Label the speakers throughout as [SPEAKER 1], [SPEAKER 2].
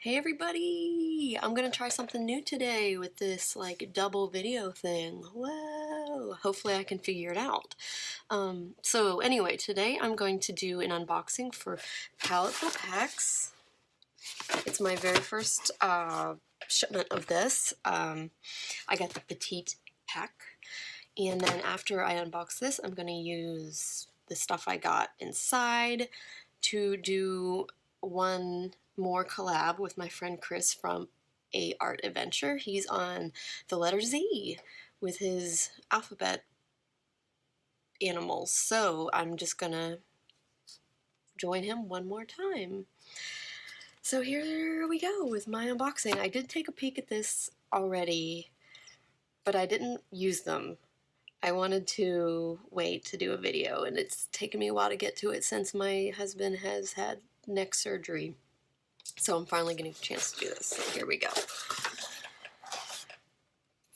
[SPEAKER 1] Hey everybody! I'm gonna try something new today with this like double video thing. Whoa! Hopefully I can figure it out. So anyway, today I'm going to do an unboxing for Paletteful packs. It's my very first shipment of this. I got the petite pack, and then after I unbox this, I'm gonna use the stuff I got inside to do one more collab with my friend Chris from AArtAdventure. He's on the letter Z with his alphabet animals, so I'm just gonna join him one more time. So here we go with my unboxing. I did take a peek at this already, but I didn't use them. I wanted to wait to do a video, and it's taken me a while to get to it since my husband has had neck surgery. So I'm finally getting a chance to do this. So here we go.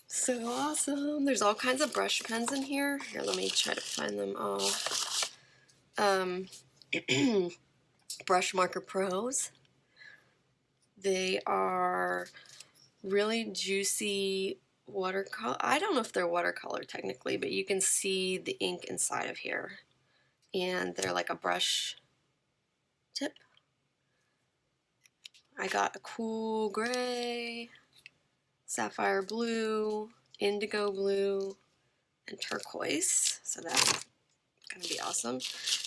[SPEAKER 1] So awesome. There's all kinds of brush pens in here. Here, let me try to find them all. Brush Marker Pros. They are really juicy watercolor. I don't know if they're watercolor technically, but you can see the ink inside of here. And they're like a brush tip. I got a cool gray, sapphire blue, indigo blue, and turquoise. So that's gonna be awesome.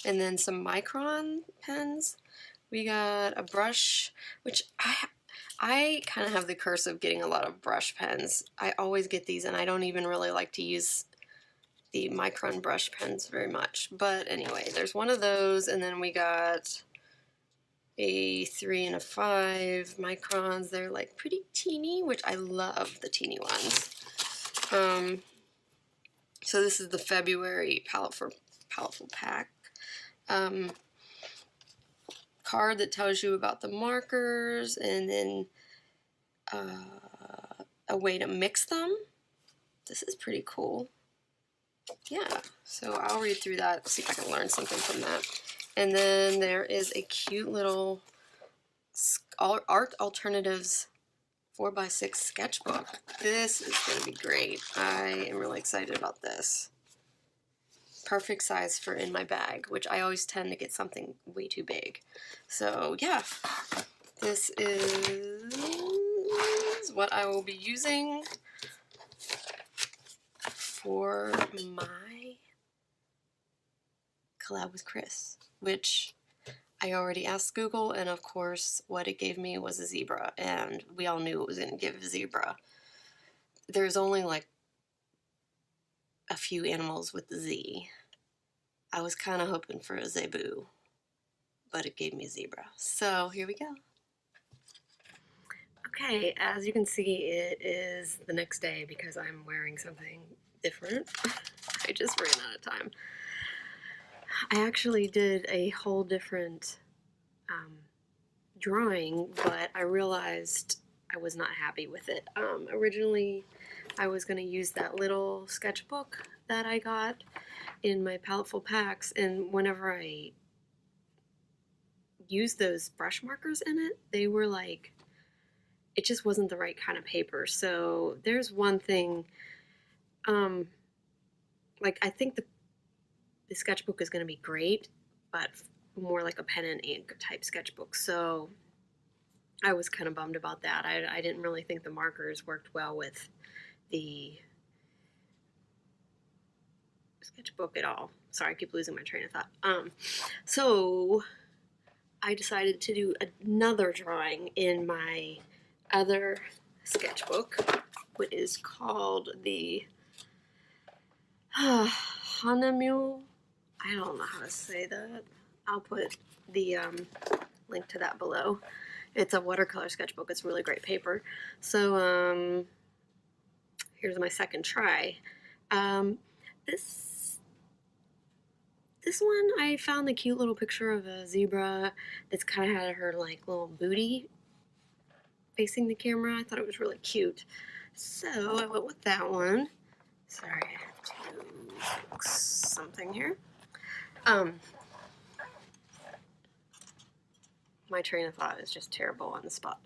[SPEAKER 1] And then some micron pens. We got a brush, which I kind of have the curse of getting a lot of brush pens. I always get these, and I don't even really like to use the micron brush pens very much. But anyway, there's one of those, and then we got a 3 and a 5 microns. They're like pretty teeny, which I love the teeny ones. So this is the February Paletteful pack. Card that tells you about the markers, and then a way to mix them. This is pretty cool. Yeah, so I'll read through that, see if I can learn something from that. And then there is a cute little Art Alternatives 4x6 sketchbook. This is going to be great. I am really excited about this. Perfect size for in my bag, which I always tend to get something way too big. So yeah, this is what I will be using for my collab with Chris, which I already asked Google, and of course what it gave me was a zebra, and we all knew it was going to give a zebra. There's only like a few animals with the Z. I was kind of hoping for a zebu, but it gave me a zebra. So here we go. Okay, as you can see, it is the next day because I'm wearing something different. I just ran out of time. I actually did a whole different drawing, but I realized I was not happy with it. Originally, I was going to use that little sketchbook that I got in my Paletteful packs, and whenever I used those brush markers in it, they were like, it just wasn't the right kind of paper. So there's one thing, like I think the sketchbook is going to be great, but more like a pen and ink type sketchbook. So I was kind of bummed about that. I didn't really think the markers worked well with the sketchbook at all. Sorry, I keep losing my train of thought. So I decided to do another drawing in my other sketchbook, which is called the Hahnemuhle. I don't know how to say that. I'll put the link to that below. It's a watercolor sketchbook. It's really great paper. So here's my second try. This one, I found the cute little picture of a zebra that's kind of had her like little booty facing the camera. I thought it was really cute. So I went with that one. Sorry, I have to fix something here. My train of thought is just terrible on the spot.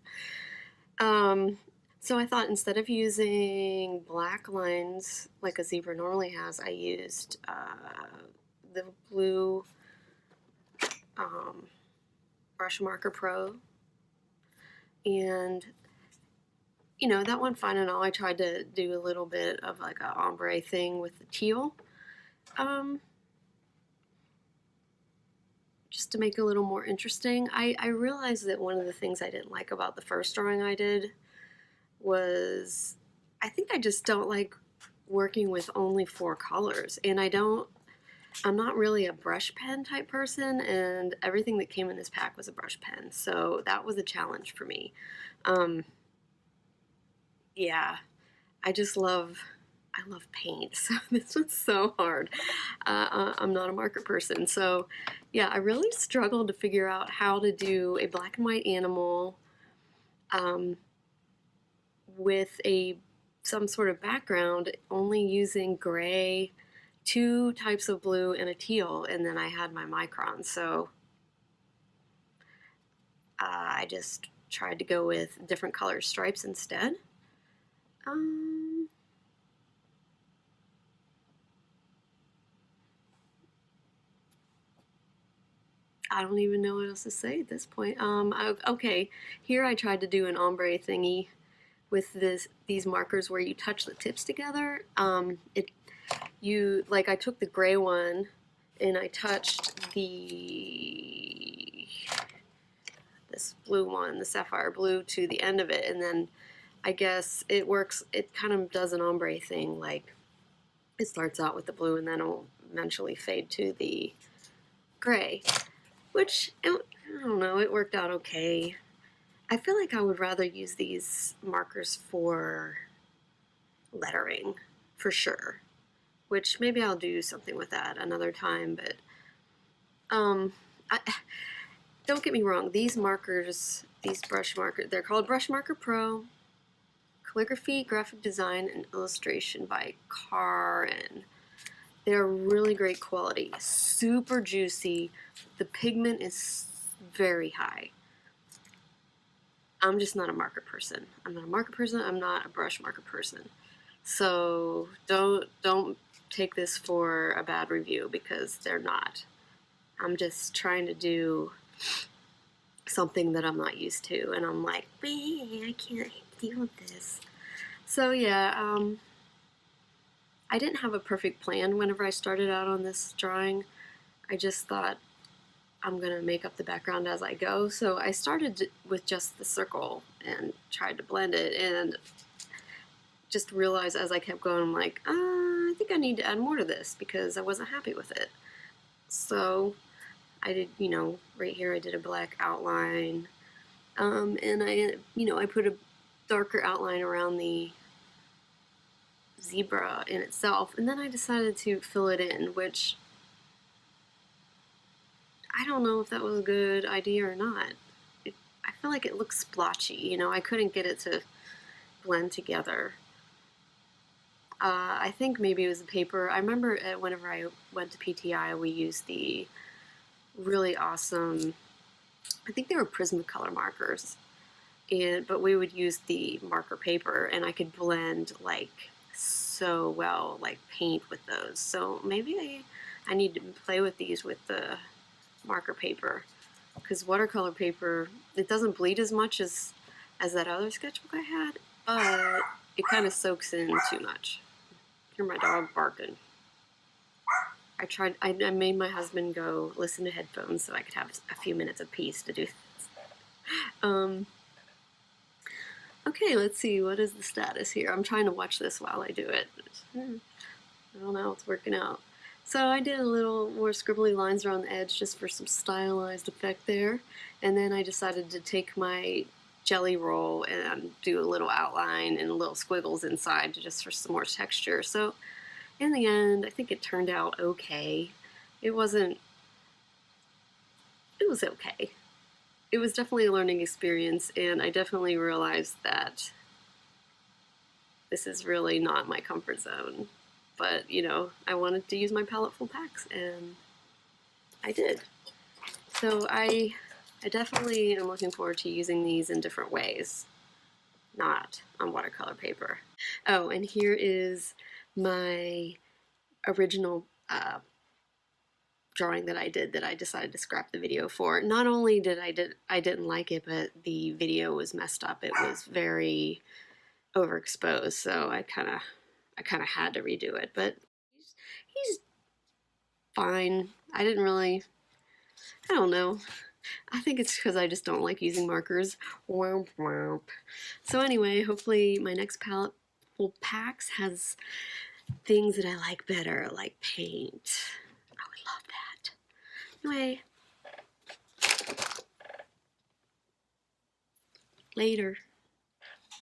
[SPEAKER 1] So I thought instead of using black lines like a zebra normally has, I used the blue Brush Marker Pro. And, you know, that went fine and all. I tried to do a little bit of like a ombre thing with the teal. Just to make it a little more interesting. I realized that one of the things I didn't like about the first drawing I did was I think I just don't like working with only 4 colors, and I'm not really a brush pen type person, and everything that came in this pack was a brush pen, so that was a challenge for me. Yeah, I love paint, so this was so hard. I'm not a marker person, so yeah, I really struggled to figure out how to do a black and white animal with some sort of background, only using gray, 2 types of blue, and a teal, and then I had my micron, so I just tried to go with different color stripes instead. I don't even know what else to say at this point. Okay, here I tried to do an ombre thingy with these markers where you touch the tips together. I took the gray one and I touched this blue one, the sapphire blue, to the end of it, and then I guess it works. It kind of does an ombre thing, like it starts out with the blue and then it'll eventually fade to the gray. Which, I don't know, it worked out okay. I feel like I would rather use these markers for lettering, for sure. Which maybe I'll do something with that another time, but don't get me wrong, these markers, these brush markers, they're called Brush Marker Pro, Calligraphy, Graphic Design, and Illustration by Karin. They're really great quality, super juicy. The pigment is very high. I'm just not a marker person. I'm not a marker person. I'm not a brush marker person. So don't take this for a bad review, because they're not. I'm just trying to do something that I'm not used to, and I'm like, man, I can't deal with this. So yeah, I didn't have a perfect plan whenever I started out on this drawing. I just thought I'm gonna make up the background as I go. So I started with just the circle and tried to blend it, and just realized as I kept going, I'm like, I think I need to add more to this because I wasn't happy with it. So I did, right here I did a black outline, and I put a darker outline around the zebra in itself, and then I decided to fill it in, which I don't know if that was a good idea or not. I feel like it looks splotchy, I couldn't get it to blend together. I think maybe it was the paper. I remember whenever I went to PTI, we used the really awesome, I think they were Prismacolor markers, but we would use the marker paper, and I could blend like so well, like paint with those. So maybe I need to play with these with the marker paper, because watercolor paper, it doesn't bleed as much as that other sketchbook I had, but it kind of soaks in too much. Hear my dog barking. I made my husband go listen to headphones so I could have a few minutes of peace to do this. Okay, let's see, what is the status here? I'm trying to watch this while I do it. I don't know, it's working out. So I did a little more scribbly lines around the edge just for some stylized effect there. And then I decided to take my jelly roll and do a little outline and little squiggles inside just for some more texture. So in the end, I think it turned out okay. It was okay. It was definitely a learning experience, and I definitely realized that this is really not my comfort zone. But, I wanted to use my Paletteful packs, and I did. So I I definitely am looking forward to using these in different ways, not on watercolor paper. Oh, and here is my original drawing that I did that I decided to scrap the video for. Not only did I didn't like it, but the video was messed up. It was very overexposed, so I kind of had to redo it. But he's fine. I don't know. I think it's because I just don't like using markers. Womp womp. So anyway, hopefully my next Paletteful packs has things that I like better, like paint. I would love that. Anyway, later.